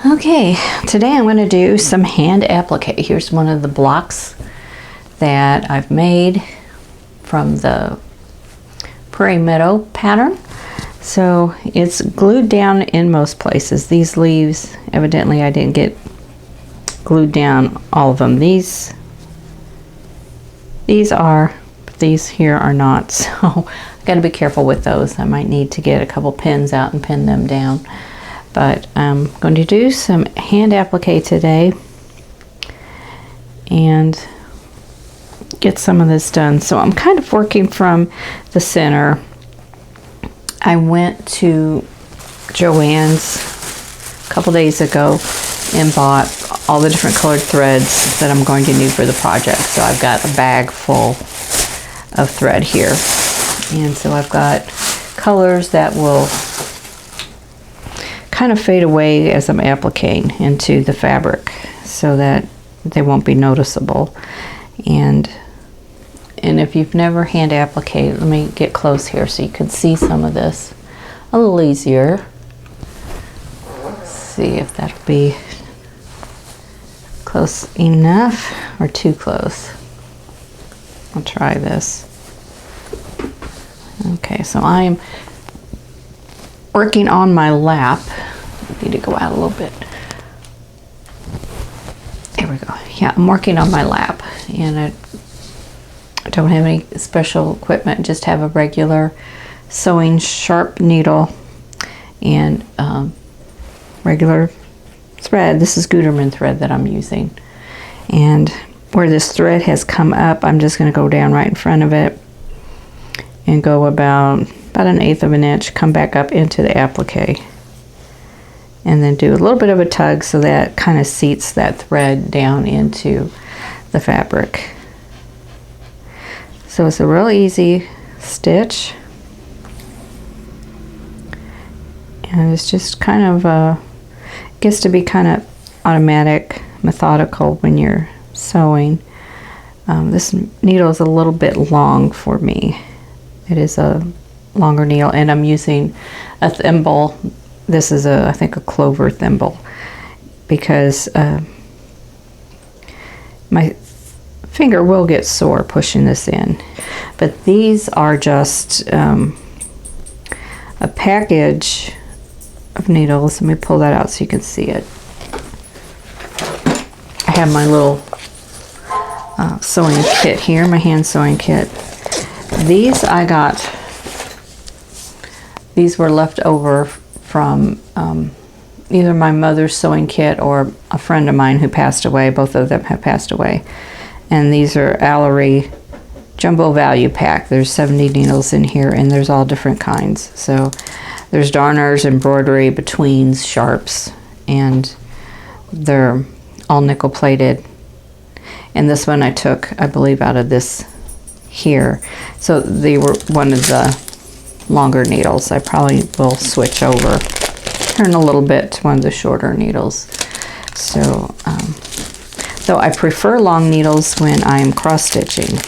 Okay, today I'm going to do some hand applique. Here's one of the blocks that I've made from the Prairie Meadow pattern. So it's glued down in most places. These leaves, evidently I didn't get glued down all of them. These are, but these here are not. So I've got to be careful with those. I might need to get a couple pins out and pin them down. But I'm going to do some hand applique today and get some of this done. So I'm kind of working from the center. I went to Joann's a couple days ago and bought all the different colored threads that I'm going to need for the project. So I've got a bag full of thread here. And so I've got colors that will kind of fade away as I'm appliquing into the fabric so that they won't be noticeable. And if you've never hand appliqued, let me get close here so you can see some of this a little easier. Let's see if that'll be close enough or too close. I'll try this. Okay, so I'm working on my lap. I need to go out a little bit. There we go. Yeah, I'm working on my lap, and I don't have any special equipment, just have a regular sewing sharp needle and regular thread. This is Gutermann thread that I'm using. And where this thread has come up, I'm just going to go down right in front of it and go about 1/8 of an inch, come back up into the applique, and then do a little bit of a tug so that kind of seats that thread down into the fabric. So it's a real easy stitch, and it's just kind of gets to be kind of automatic, methodical when you're sewing. This needle is a little bit long for me. It is a longer needle, and I'm using a thimble. This is I think a clover thimble, because my finger will get sore pushing this in. But these are just a package of needles. Let me pull that out so you can see it. I have my little sewing kit here, my hand sewing kit. These I got, these were left over from either my mother's sewing kit or a friend of mine who passed away. Both of them have passed away. And these are Allery Jumbo Value Pack. There's 70 needles in here, and there's all different kinds. So there's darners, embroidery, betweens, sharps, and they're all nickel plated. And this one I took, I believe, out of this here. So they were one of the longer needles. I probably will switch over, turn a little bit to one of the shorter needles. So though I prefer long needles when I'm cross stitching,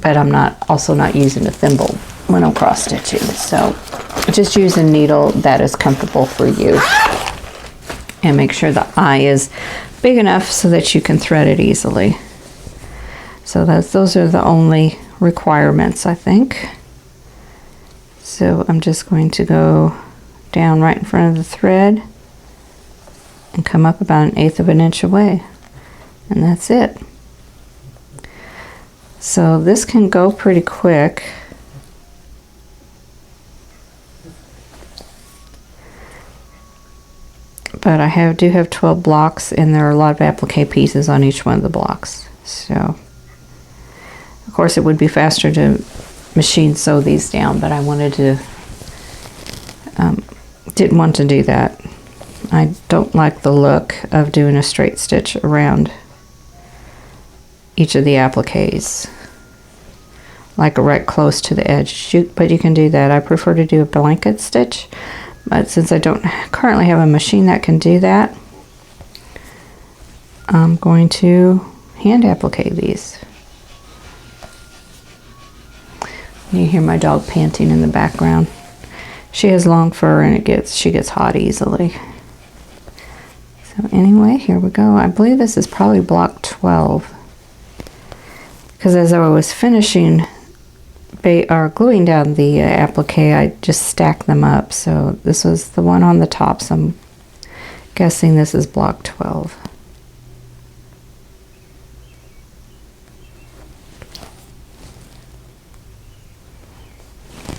but I'm also not using a thimble when I'm cross stitching. So just use a needle that is comfortable for you, and make sure the eye is big enough so that you can thread it easily. So those are the only requirements, I think. So I'm just going to go down right in front of the thread and come up about 1/8 of an inch away, and that's it. So this can go pretty quick. But I do have 12 blocks, and there are a lot of applique pieces on each one of the blocks. So of course it would be faster to machine sew these down, but I wanted to didn't want to do that. I don't like the look of doing a straight stitch around each of the appliques, like right close to the edge. But you can do that. I prefer to do a blanket stitch, but since I don't currently have a machine that can do that, I'm going to hand applique these. You hear my dog panting in the background. She has long fur, and she gets hot easily. So anyway, here we go. I believe this is probably block 12, because as I was finishing gluing down the applique, I just stacked them up. So this was the one on the top, so I'm guessing this is block 12.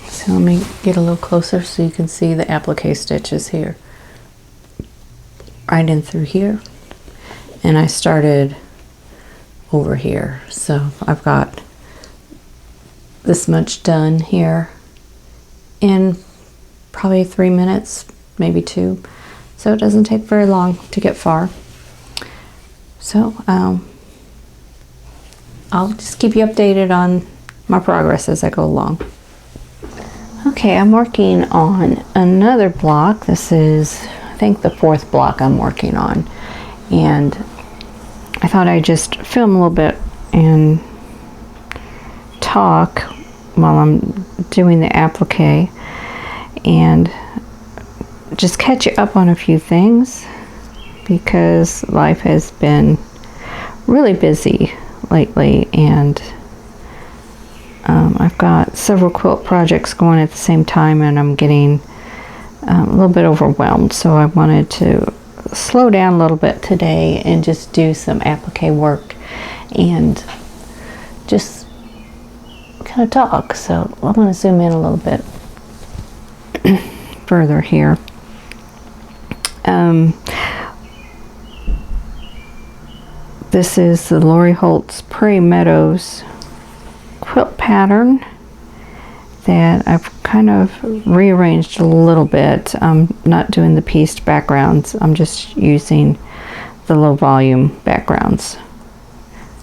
So let me get a little closer so you can see the applique stitches here. Right in through here, and I started over here. So I've got this much done here in probably 3 minutes, maybe 2. So it doesn't take very long to get far. So I'll just keep you updated on my progress as I go along. Okay, I'm working on another block. This is, I think, the 4th block I'm working on, and I thought I'd just film a little bit and talk while I'm doing the applique and just catch you up on a few things, because life has been really busy lately, and I've got several quilt projects going at the same time, and I'm getting a little bit overwhelmed. So I wanted to slow down a little bit today and just do some applique work and just kind of talk. So I'm going to zoom in a little bit further here. This is the Lori Holt's Prairie Meadows quilt pattern that I've kind of rearranged a little bit. I'm not doing the pieced backgrounds. I'm just using the low volume backgrounds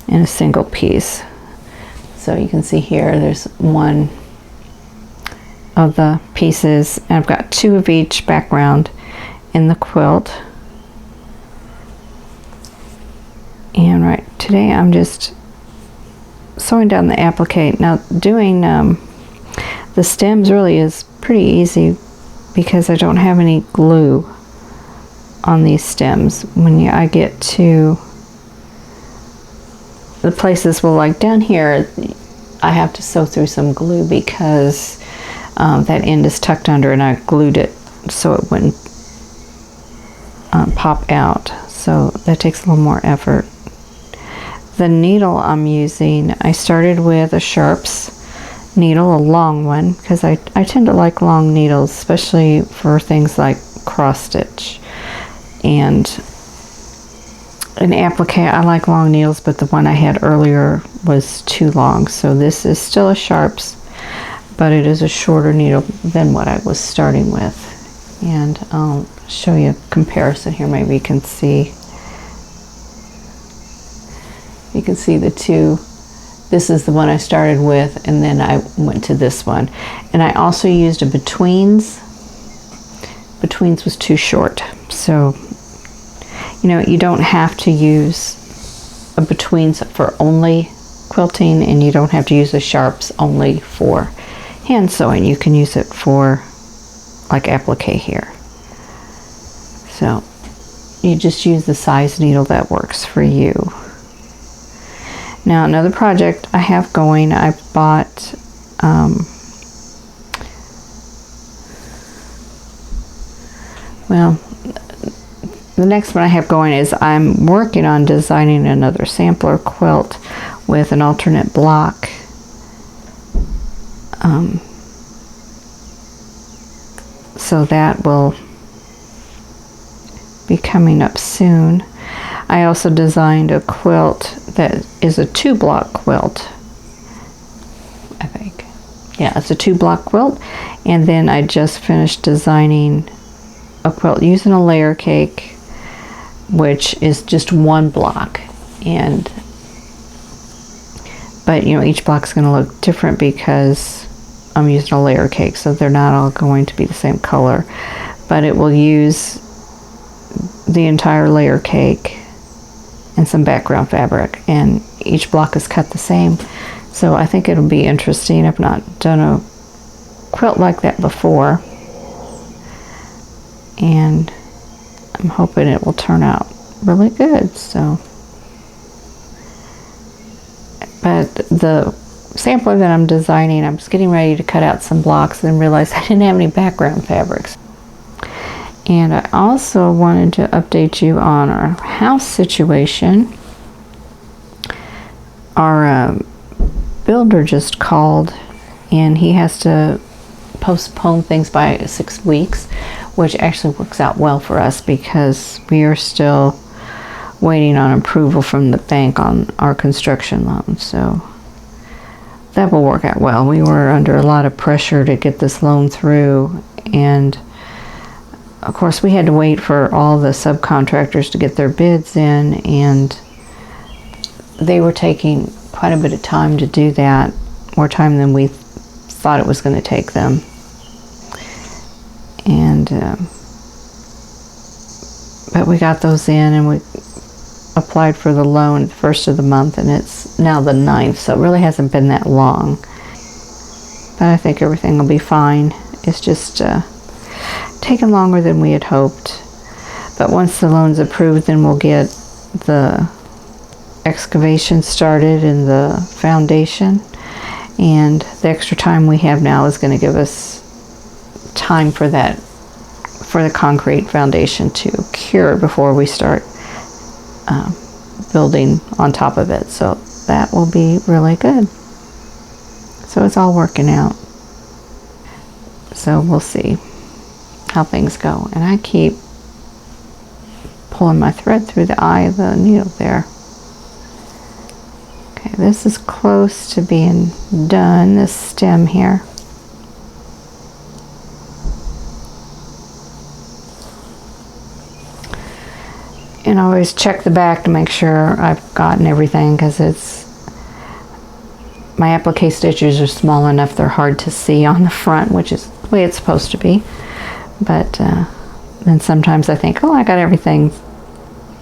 in a single piece. So you can see here there's one of the pieces, and I've got 2 of each background in the quilt. And right today I'm just sewing down the applique. Now doing the stems really is pretty easy because I don't have any glue on these stems. When I get to the places, well, like down here, I have to sew through some glue because that end is tucked under, and I glued it so it wouldn't pop out. So that takes a little more effort. The needle I'm using, I started with a Sharps needle, a long one, because I tend to like long needles, especially for things like cross stitch. And an applique, I like long needles, but the one I had earlier was too long. So this is still a Sharps, but it is a shorter needle than what I was starting with. And I'll show you a comparison here. Maybe you can see. You can see the 2. This is the one I started with, and then I went to this one. And I also used a betweens. Betweens was too short. So, you know, you don't have to use a betweens for only quilting, and you don't have to use a Sharps only for hand sewing. You can use it for like applique here. So you just use the size needle that works for you. Now another project I have going, I bought well, the next one I have going is I'm working on designing another sampler quilt with an alternate block. So that will be coming up soon. I also designed a quilt that is a 2-block quilt, I think. Yeah, it's a 2-block quilt. And then I just finished designing a quilt using a layer cake, which is just 1 block. But you know, each block's going to look different because I'm using a layer cake, so they're not all going to be the same color. But it will use the entire layer cake and some background fabric, and each block is cut the same. So I think it'll be interesting. I've not done a quilt like that before, and I'm hoping it will turn out really good. So, but the sampler that I'm designing, I'm just getting ready to cut out some blocks and realized I didn't have any background fabrics. And I also wanted to update you on our house situation. Our builder just called, and he has to postpone things by 6 weeks, which actually works out well for us because we are still waiting on approval from the bank on our construction loan. So that will work out well. We were under a lot of pressure to get this loan through, and of course we had to wait for all the subcontractors to get their bids in, and they were taking quite a bit of time to do that, more time than we thought it was going to take them. And but we got those in, and we applied for the loan the first of the month, and it's now the 9th, so it really hasn't been that long. But I think everything will be fine. It's just taken longer than we had hoped. But once the loan's approved, then we'll get the excavation started in the foundation, and the extra time we have now is going to give us time for that, for the concrete foundation to cure before we start building on top of it. So that will be really good. So it's all working out. So we'll see how things go. And I keep pulling my thread through the eye of the needle there. Okay, this is close to being done, this stem here. And I always check the back to make sure I've gotten everything, because my applique stitches are small enough they're hard to see on the front, which is the way it's supposed to be. But then sometimes I think, oh, I got everything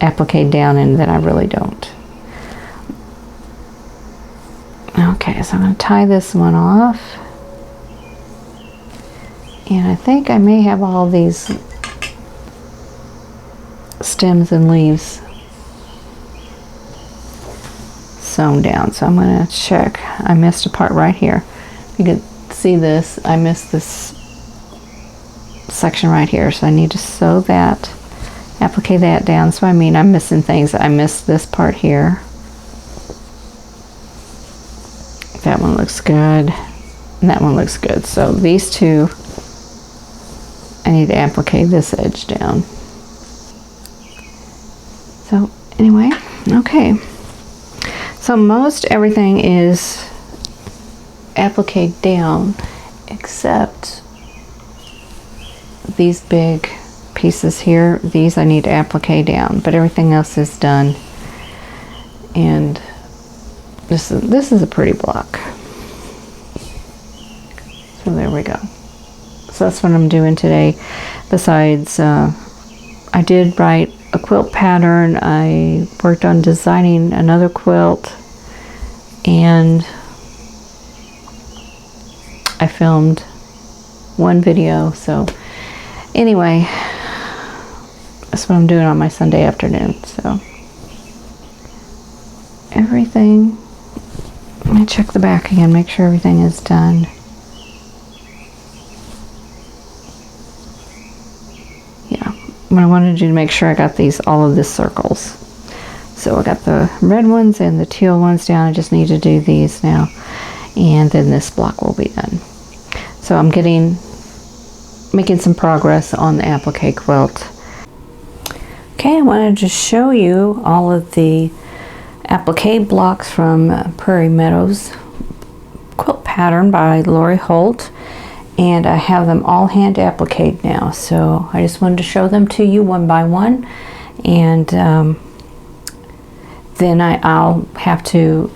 appliqued down, and then I really don't. Okay, so I'm going to tie this one off. And I think I may have all these stems and leaves sewn down, so I'm going to check. I missed a part right here. You can see this. I missed this section right here, so I need to sew that, applique that down. So I mean, I'm missing things. I missed this part here. That one looks good, and that one looks good. So these two, I need to applique this edge down. So anyway, okay. So most everything is appliqued down, except these big pieces here. These I need to applique down, but everything else is done. And this is a pretty block. So there we go. So that's what I'm doing today. Besides, I did write a quilt pattern. I worked on designing another quilt, and I filmed one video. So anyway, that's what I'm doing on my Sunday afternoon. So everything, let me check the back again, make sure everything is done. Yeah, what I wanted to do to make sure I got all of these circles. So I got the red ones and the teal ones down. I just need to do these now, and then this block will be done. So I'm making some progress on the applique quilt. Okay, I wanted to show you all of the applique blocks from Prairie Meadow's quilt pattern by Lori Holt, and I have them all hand appliqued now. So I just wanted to show them to you one by one, and then I'll have to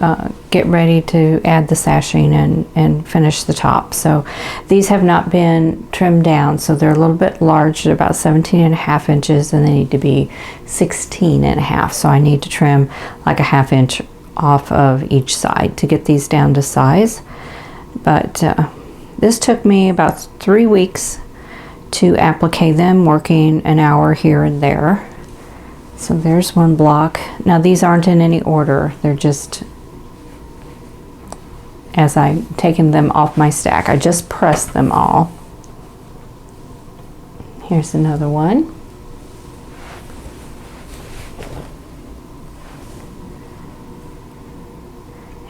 get ready to add the sashing and finish the top. So these have not been trimmed down, so they're a little bit large. They're about 17.5 inches, and they need to be 16.5. So I need to trim like a 1/2 inch off of each side to get these down to size. But this took me about 3 weeks to applique them, working an hour here and there. So there's one block. Now these aren't in any order, they're just as I'm taking them off my stack. I just pressed them all. Here's another one.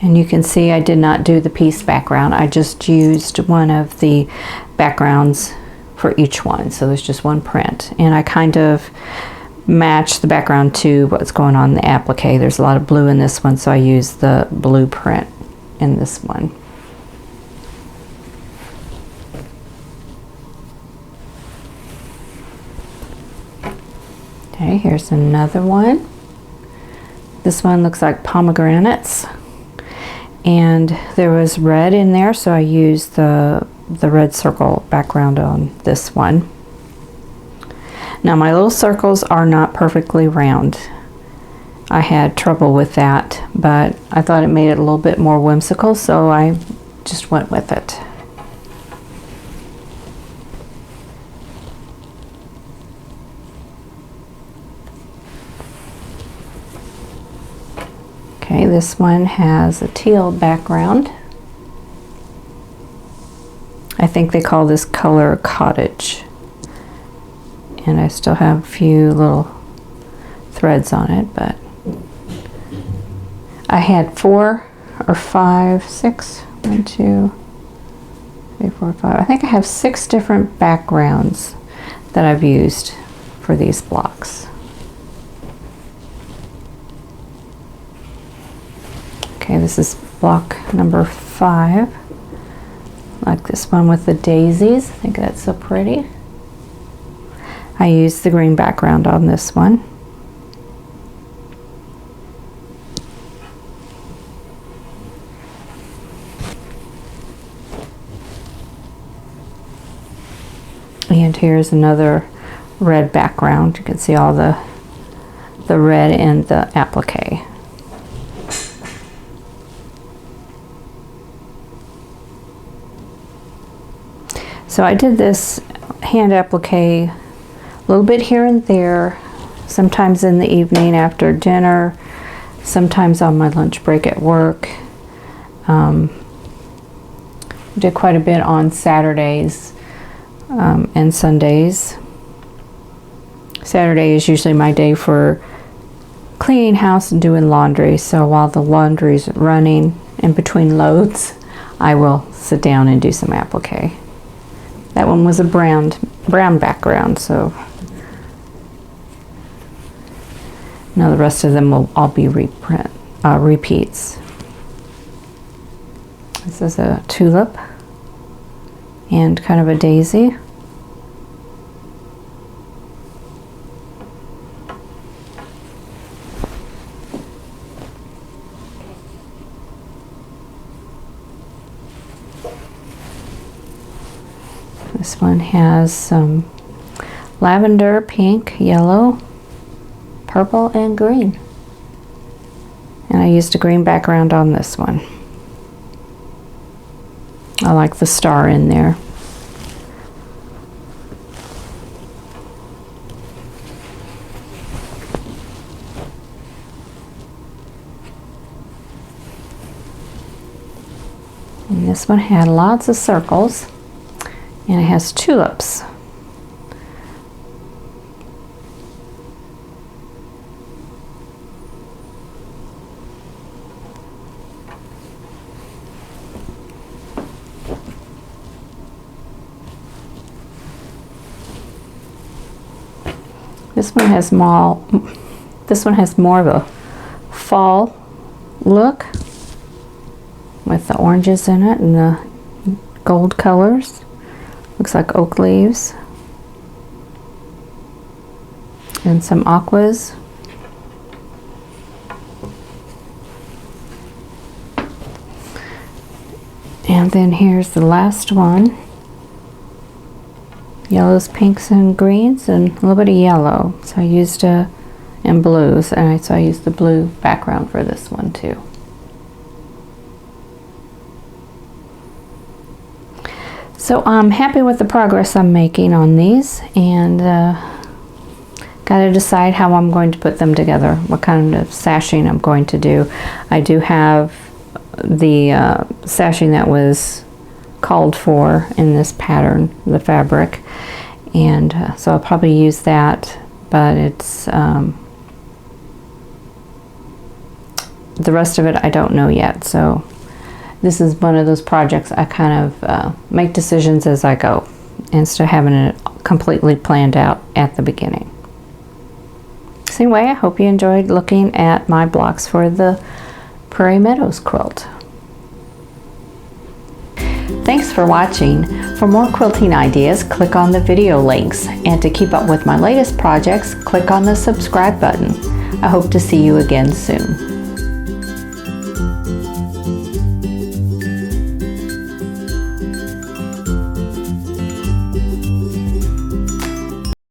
And you can see I did not do the piece background. I just used one of the backgrounds for each one. So there's just one print. And I kind of match the background to what's going on in the applique. There's a lot of blue in this one, so I use the blue print in this one. Okay, here's another one. This one looks like pomegranates, and there was red in there, so I used the red circle background on this one. Now my little circles are not perfectly round. I had trouble with that, but I thought it made it a little bit more whimsical, so I just went with it. Okay, this one has a teal background. I think they call this color cottage. And I still have a few little threads on it, but I had 4 or 5, 6, 1, 2, 3, 4, 5. I think I have 6 different backgrounds that I've used for these blocks. Okay, this is block number 5. Like this one with the daisies. I think that's so pretty. I used the green background on this one. And here's another red background. You can see all the red in the applique. So I did this hand applique a little bit here and there, sometimes in the evening after dinner, sometimes on my lunch break at work. Did quite a bit on Saturdays and Sundays. Saturday is usually my day for cleaning house and doing laundry, so while the laundry's running in between loads, I will sit down and do some applique. That one was a brown background, so now the rest of them will all be repeats. This is a tulip and kind of a daisy. This one has some lavender, pink, yellow, purple, and green. And I used a green background on this one. I like the star in there. And this one had lots of circles, and it has tulips. This one has more of a fall look with the oranges in it and the gold colors. Looks like oak leaves and some aquas. And then here's the last one. Yellows, pinks, and greens, and a little bit of yellow. So I used and blues, and so I used the blue background for this one too. So I'm happy with the progress I'm making on these, and got to decide how I'm going to put them together, what kind of sashing I'm going to do. I do have the sashing that was called for in this pattern, the fabric, and so I'll probably use that, but it's the rest of it I don't know yet. So this is one of those projects I kind of make decisions as I go instead of having it completely planned out at the beginning. So anyway, I hope you enjoyed looking at my blocks for the Prairie Meadows quilt. Thanks for watching. For more quilting ideas, click on the video links, and to keep up with my latest projects, click on the subscribe button. I hope to see you again soon.